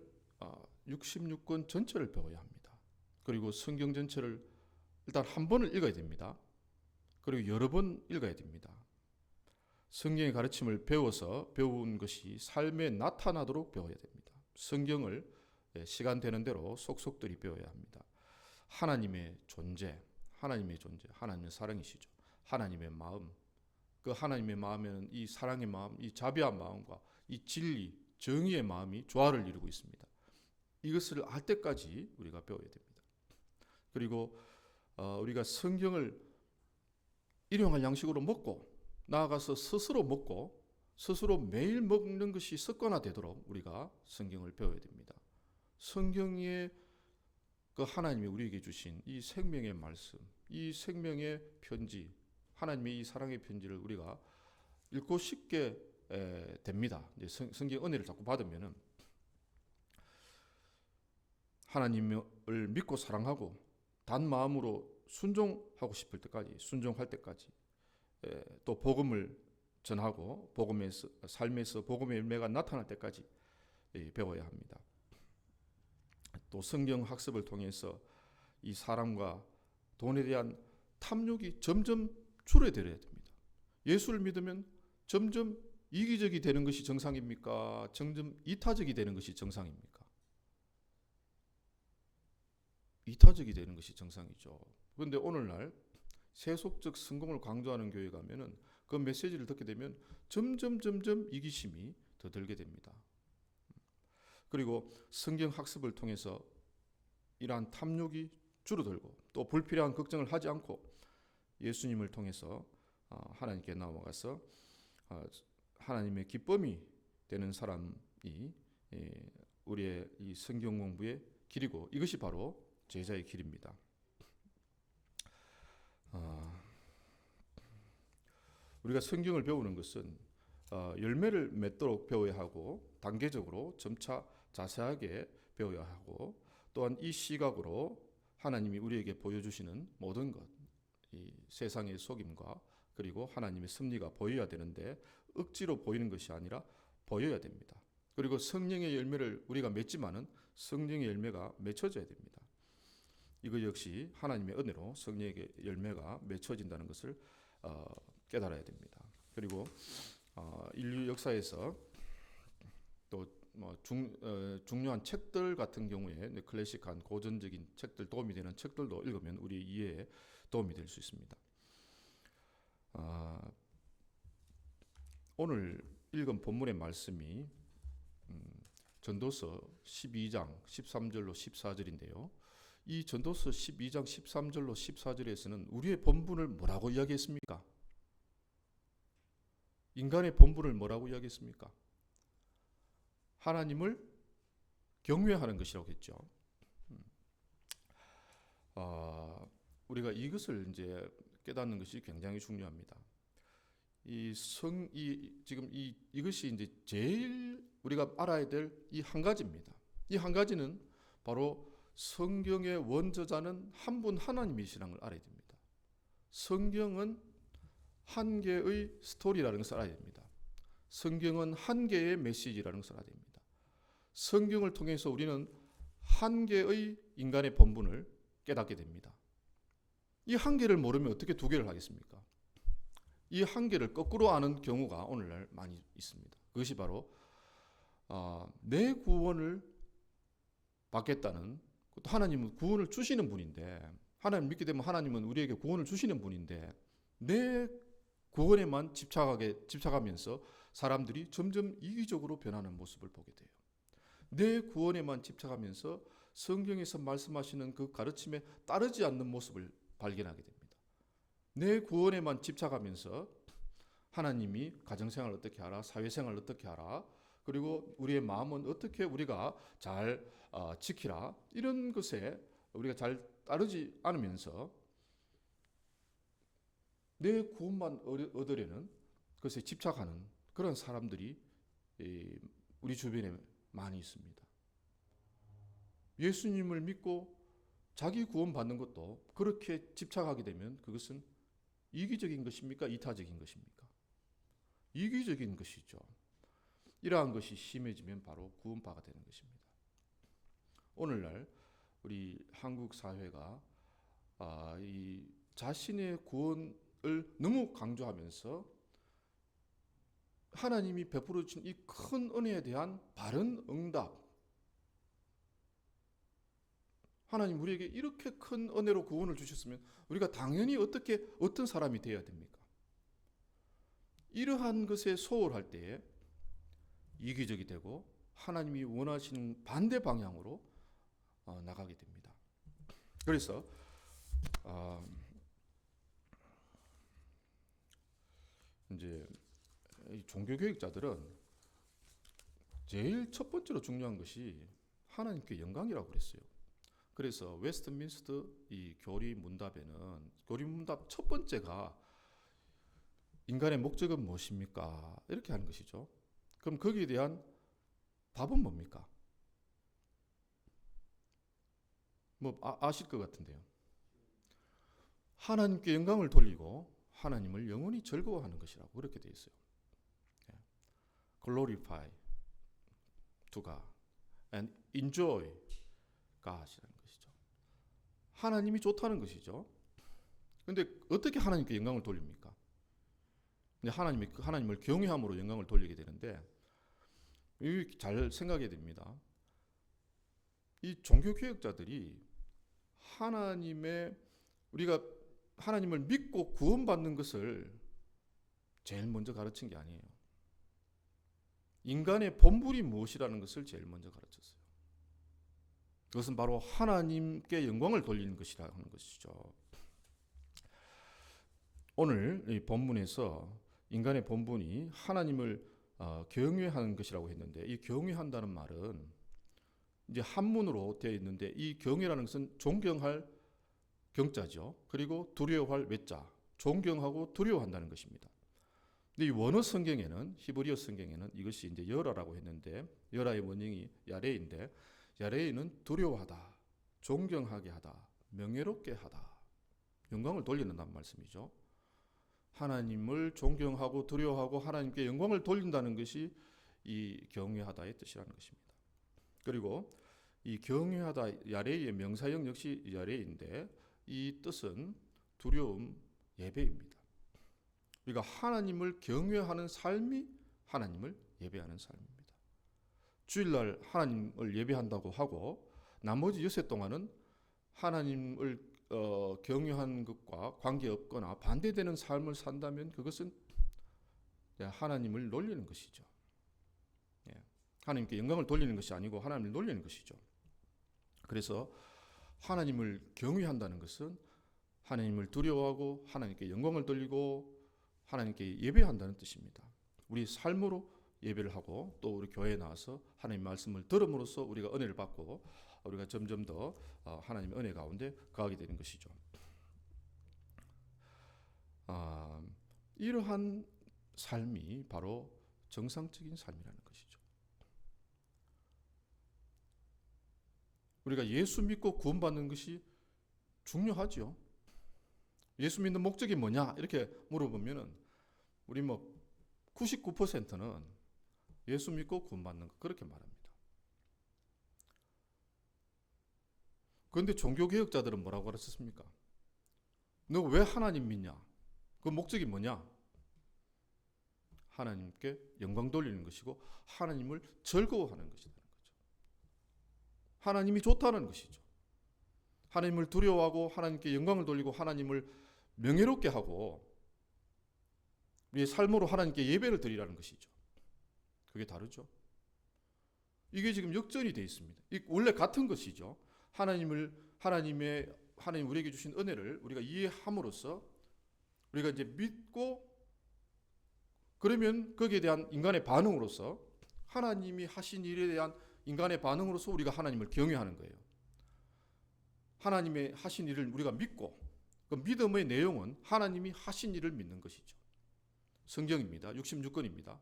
66권 전체를 배워야 합니다. 그리고 성경 전체를 일단 한 번을 읽어야 됩니다. 그리고 여러 번 읽어야 됩니다. 성경의 가르침을 배운 것이 삶에 나타나도록 배워야 됩니다. 성경을 시간 되는 대로 속속들이 배워야 합니다. 하나님의 존재, 하나님의 사랑이시죠. 하나님의 마음, 그 하나님의 마음에는 이 사랑의 마음, 이 자비한 마음과 이 진리, 정의의 마음이 조화를 이루고 있습니다. 이것을 알 때까지 우리가 배워야 됩니다. 그리고 우리가 성경을 일용할 양식으로 먹고 나아가서 스스로 먹고 스스로 매일 먹는 것이 습관화되도록 우리가 성경을 배워야 됩니다. 성경의 그 하나님이 우리에게 주신 이 생명의 말씀, 이 생명의 편지, 하나님의 이 사랑의 편지를 우리가 읽고 싶게 됩니다. 이제 성경 은혜를 자꾸 받으면은 하나님을 믿고 사랑하고 단 마음으로 순종하고 싶을 때까지, 순종할 때까지, 또 복음을 전하고 복음에서 삶에서 복음의 열매가 나타날 때까지 배워야 합니다. 또 성경 학습을 통해서 이 사람과 돈에 대한 탐욕이 점점 줄어들어야 됩니다. 예수를 믿으면 점점 이기적이 되는 것이 정상입니까? 점점 이타적이 되는 것이 정상입니까? 이타적이 되는 것이 정상이죠. 그런데 오늘날 세속적 성공을 강조하는 교회 가면은 그 메시지를 듣게 되면 점점 이기심이 더 들게 됩니다. 그리고 성경 학습을 통해서 이러한 탐욕이 줄어들고 또 불필요한 걱정을 하지 않고 예수님을 통해서 하나님께 나아가서 하나님의 기쁨이 되는 사람이 우리의 이 성경 공부의 길이고 이것이 바로 제자의 길입니다. 우리가 성경을 배우는 것은 열매를 맺도록 배워야 하고 단계적으로 점차 자세하게 배워야 하고 또한 이 시각으로 하나님이 우리에게 보여주시는 모든 것, 이 세상의 속임과 그리고 하나님의 섭리가 보여야 되는데 억지로 보이는 것이 아니라 보여야 됩니다. 그리고 성령의 열매를 우리가 맺지만은 성령의 열매가 맺혀져야 됩니다. 이거 역시 하나님의 은혜로 성령의 열매가 맺혀진다는 것을 깨달아야 됩니다. 그리고 인류 역사에서 또 중요한 책들 같은 경우에 클래식한 고전적인 책들, 도움이 되는 책들도 읽으면 우리 이해에 도움이 될 수 있습니다. 오늘 읽은 본문의 말씀이 전도서 12장 13절로 14절인데요. 이 전도서 12장 13절로 14절에서는 우리의 본분을 뭐라고 이야기했습니까? 인간의 본분을 뭐라고 이야기했습니까? 하나님을 경외하는 것이라고 했죠. 우리가 이것을 이제 깨닫는 것이 굉장히 중요합니다. 이것이 이제 제일 우리가 알아야 될 이 한 가지입니다. 이 한 가지는 바로 성경의 원저자는 한 분 하나님이시라는 걸 알아야 됩니다. 성경은 한 개의 스토리라는 것을 알아야 됩니다. 성경은 한 개의 메시지라는 것을 알아야 됩니다. 성경을 통해서 우리는 한 개의 인간의 본분을 깨닫게 됩니다. 이 한 개를 모르면 어떻게 두 개를 하겠습니까? 이 한 개를 거꾸로 아는 경우가 오늘날 많이 있습니다. 그것이 바로 내 구원을 받겠다는, 또 하나님은 구원을 주시는 분인데, 하나님 믿게 되면 하나님은 우리에게 구원을 주시는 분인데 내 구원에만 집착하면서 사람들이 점점 이기적으로 변하는 모습을 보게 돼요. 내 구원에만 집착하면서 성경에서 말씀하시는 그 가르침에 따르지 않는 모습을 발견하게 됩니다. 내 구원에만 집착하면서 하나님이 가정생활을 어떻게 하라, 사회생활을 어떻게 하라, 그리고 우리의 마음은 어떻게 우리가 잘 지키라, 이런 것에 우리가 잘 따르지 않으면서 내 구원만 얻으려는 것에 집착하는 그런 사람들이 우리 주변에 많이 있습니다. 예수님을 믿고 자기 구원 받는 것도 그렇게 집착하게 되면 그것은 이기적인 것입니까? 이타적인 것입니까? 이기적인 것이죠. 이러한 것이 심해지면 바로 구원파가 되는 것입니다. 오늘날 우리 한국 사회가 이 자신의 구원을 너무 강조하면서 하나님이 베풀어 주신 이 큰 은혜에 대한 바른 응답, 하나님 우리에게 이렇게 큰 은혜로 구원을 주셨으면 우리가 당연히 어떤 사람이 되어야 됩니까? 이러한 것에 소홀할 때에 이기적이 되고 하나님이 원하시는 반대 방향으로 나가게 됩니다. 그래서 이제 이 종교교육자들은 제일 첫 번째로 중요한 것이 하나님께 영광이라고 그랬어요. 그래서 웨스트민스터 이 교리문답에는 교리문답 첫 번째가 인간의 목적은 무엇입니까? 이렇게 하는 것이죠. 그럼 거기에 대한 답은 뭡니까? 뭐 아실 것 같은데요. 하나님께 영광을 돌리고 하나님을 영원히 즐거워하는 것이라고 그렇게 되어 있어요. Glorify to God and enjoy God이라는 것이죠. 하나님이 좋다는 것이죠. 그런데 어떻게 하나님께 영광을 돌립니까? 하나님을 경외함으로 영광을 돌리게 되는데 잘 생각해야 됩니다. 이 종교개혁자들이 우리가 하나님을 믿고 구원받는 것을 제일 먼저 가르친 게 아니에요. 인간의 본분이 무엇이라는 것을 제일 먼저 가르쳤어요. 그것은 바로 하나님께 영광을 돌리는 것이라는 것이죠. 오늘 이 본문에서 인간의 본분이 하나님을 경외하는 것이라고 했는데, 이 경외한다는 말은 이제 한문으로 되어 있는데, 이 경외라는 것은 존경할 경자죠. 그리고 두려워할 외자, 존경하고 두려워한다는 것입니다. 근데 이 원어 성경에는, 히브리어 성경에는 이것이 이제 여라라고 했는데, 여라의 원형이 야레인데, 야레인은 두려워하다, 존경하게 하다, 명예롭게 하다, 영광을 돌리는다는 말씀이죠. 하나님을 존경하고 두려워하고 하나님께 영광을 돌린다는 것이 이 경외하다의 뜻이라는 것입니다. 그리고 이 경외하다, 야레의 명사형 역시 야레인데, 이 뜻은 두려움, 예배입니다. 우리가 하나님을 경외하는 삶이 하나님을 예배하는 삶입니다. 주일날 하나님을 예배한다고 하고 나머지 6세 동안은 하나님을 경외하는 것과 관계없거나 반대되는 삶을 산다면 그것은 하나님을 놀리는 것이죠. 하나님께 영광을 돌리는 것이 아니고 하나님을 놀리는 것이죠. 그래서 하나님을 경외한다는 것은 하나님을 두려워하고 하나님께 영광을 돌리고 하나님께 예배한다는 뜻입니다. 우리 삶으로 예배를 하고 또 우리 교회에 나와서 하나님 말씀을 들음으로써 우리가 은혜를 받고 우리가 점점 더 하나님의 은혜 가운데 거하게 되는 것이죠. 이러한 삶이 바로 정상적인 삶이라는 것이죠. 우리가 예수 믿고 구원받는 것이 중요하죠. 예수 믿는 목적이 뭐냐 이렇게 물어보면은 우리 99%는 예수 믿고 구원받는 것 그렇게 말합니다. 그런데 종교개혁자들은 뭐라고 가르쳤습니까? 너 왜 하나님 믿냐? 그 목적이 뭐냐? 하나님께 영광 돌리는 것이고 하나님을 즐거워하는 것이라는 거죠. 하나님이 좋다는 것이죠. 하나님을 두려워하고 하나님께 영광을 돌리고 하나님을 명예롭게 하고 우리의 삶으로 하나님께 예배를 드리라는 것이죠. 그게 다르죠. 이게 지금 역전이 되어 있습니다. 원래 같은 것이죠. 하나님 우리에게 주신 은혜를 우리가 이해함으로써 우리가 이제 믿고 그러면 거기에 대한 인간의 반응으로서 하나님이 하신 일에 대한 인간의 반응으로서 우리가 하나님을 경외하는 거예요. 하나님의 하신 일을 우리가 믿고 그 믿음의 내용은 하나님이 하신 일을 믿는 것이죠. 성경입니다. 66권입니다.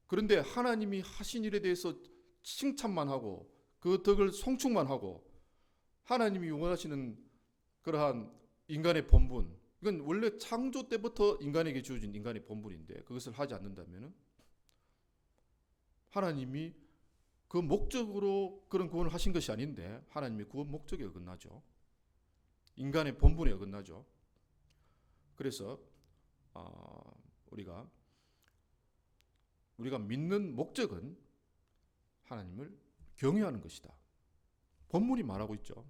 그런데 하나님이 하신 일에 대해서 칭찬만 하고 그 덕을 송축만 하고 하나님이 원하시는 그러한 인간의 본분, 이건 원래 창조 때부터 인간에게 주어진 인간의 본분인데 그것을 하지 않는다면 하나님이 그 목적으로 그런 구원을 하신 것이 아닌데 하나님의 구원 목적에 어긋나죠. 인간의 본분에 어긋나죠. 그래서 우리가 믿는 목적은 하나님을 경외하는 것이다. 본문이 말하고 있죠.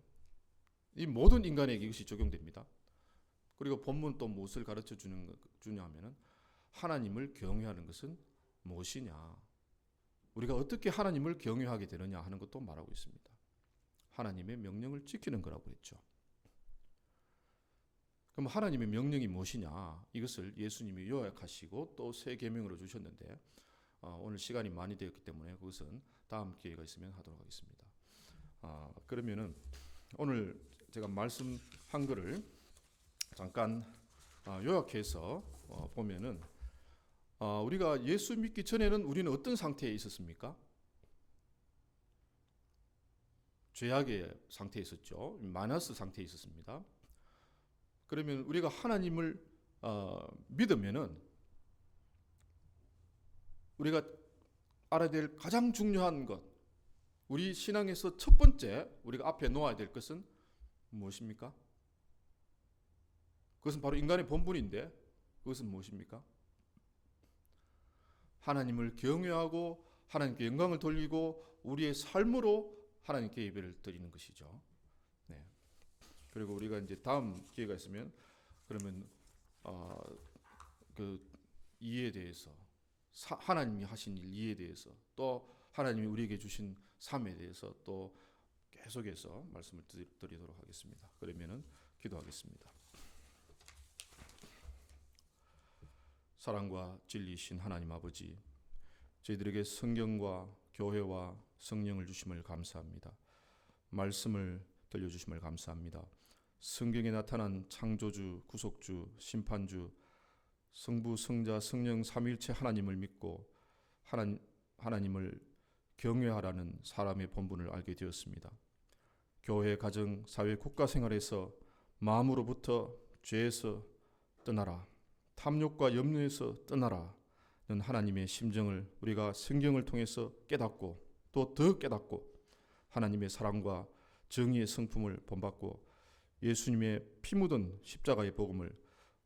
이 모든 인간에게 이것이 적용됩니다. 그리고 본문 또 무엇을 가르쳐 주냐 하면은 하나님을 경외하는 것은 무엇이냐, 우리가 어떻게 하나님을 경외하게 되느냐 하는 것도 말하고 있습니다. 하나님의 명령을 지키는 거라고 했죠. 그럼 하나님의 명령이 무엇이냐, 이것을 예수님이 요약하시고 또 새 계명으로 주셨는데 오늘 시간이 많이 되었기 때문에 그것은 다음 기회가 있으면 하도록 하겠습니다. 그러면은 오늘 제가 말씀한 거를 잠깐 요약해서 보면은 우리가 예수 믿기 전에는 우리는 어떤 상태에 있었습니까? 죄악의 상태에 있었죠. 마이너스 상태에 있었습니다. 그러면 우리가 하나님을 믿으면은 우리가 알아야 될 가장 중요한 것, 우리 신앙에서 첫 번째 우리가 앞에 놓아야 될 것은 무엇입니까? 그것은 바로 인간의 본분인데 그것은 무엇입니까? 하나님을 경외하고 하나님께 영광을 돌리고 우리의 삶으로 하나님께 예배를 드리는 것이죠. 네. 그리고 우리가 이제 다음 기회가 있으면 그러면 그 이에 대해서 하나님이 하신 일 이에 대해서 또 하나님이 우리에게 주신 삶에 대해서 또 계속해서 말씀을 드리도록 하겠습니다. 그러면은 기도하겠습니다. 사랑과 진리이신 하나님 아버지, 저희들에게 성경과 교회와 성령을 주심을 감사합니다. 말씀을 들려주심을 감사합니다. 성경에 나타난 창조주, 구속주, 심판주, 성부, 성자, 성령 삼위일체 하나님을 믿고 하나님을 경외하라는 사람의 본분을 알게 되었습니다. 교회, 가정, 사회, 국가 생활에서 마음으로부터 죄에서 떠나라, 탐욕과 염려에서 떠나라는 하나님의 심정을 우리가 성경을 통해서 깨닫고 또 더 깨닫고 하나님의 사랑과 정의의 성품을 본받고 예수님의 피 묻은 십자가의 복음을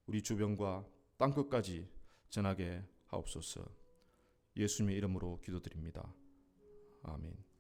우리 주변과 땅끝까지 전하게 하옵소서. 예수님의 이름으로 기도드립니다. 아멘.